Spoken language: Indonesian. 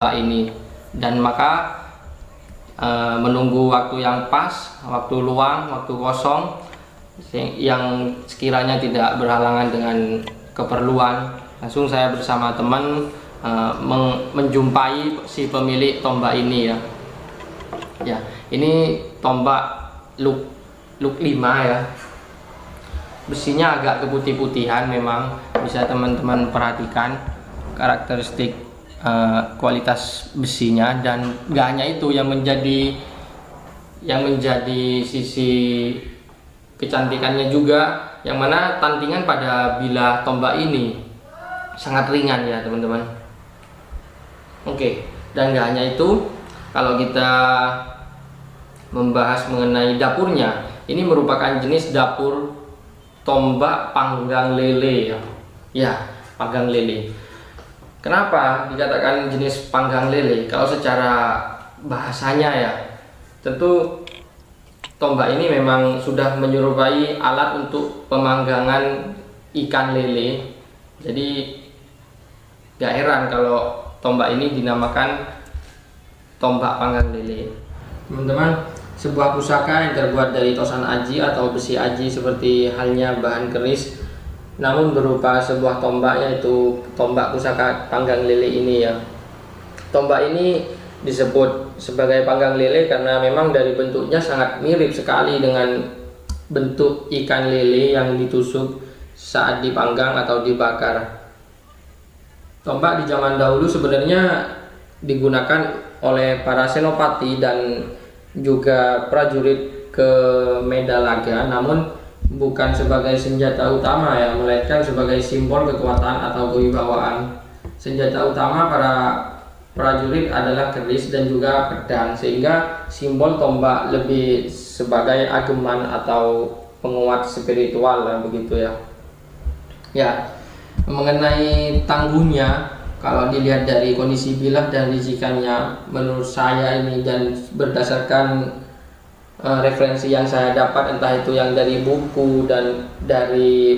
ini, dan maka menunggu waktu yang pas, waktu luang, waktu kosong yang sekiranya tidak berhalangan dengan keperluan, langsung saya bersama teman menjumpai si pemilik tombak ini ya. Ini tombak look 5 ya. Besinya agak keputih-putihan, memang bisa teman-teman perhatikan karakteristik kualitas besinya. Dan gak hanya itu yang menjadi sisi kecantikannya juga, yang mana tantingan pada bilah tombak ini sangat ringan ya teman-teman. Oke, dan gak hanya itu, kalau kita membahas mengenai dapurnya, ini merupakan jenis dapur tombak panggang lele ya, panggang lele. Kenapa dikatakan jenis panggang lele? Kalau secara bahasanya ya, tentu tombak ini memang sudah menyerupai alat untuk pemanggangan ikan lele. Jadi gak heran kalau tombak ini dinamakan tombak panggang lele. Teman-teman, sebuah pusaka yang terbuat dari tosan aji atau besi aji seperti halnya bahan keris, namun berupa sebuah tombak, yaitu tombak pusaka panggang lele ini ya. Tombak ini disebut sebagai panggang lele karena memang dari bentuknya sangat mirip sekali dengan bentuk ikan lele yang ditusuk saat dipanggang atau dibakar. Tombak di zaman dahulu sebenarnya digunakan oleh para senopati dan juga prajurit ke medan laga, namun bukan sebagai senjata utama ya, melainkan sebagai simbol kekuatan atau kewibawaan. Senjata utama para prajurit adalah keris dan juga pedang, sehingga simbol tombak lebih sebagai ageman atau penguat spiritual lah, begitu ya. Ya, mengenai tangguhnya, kalau dilihat dari kondisi bilah dan ricikannya, menurut saya ini dan berdasarkan referensi yang saya dapat, entah itu yang dari buku dan dari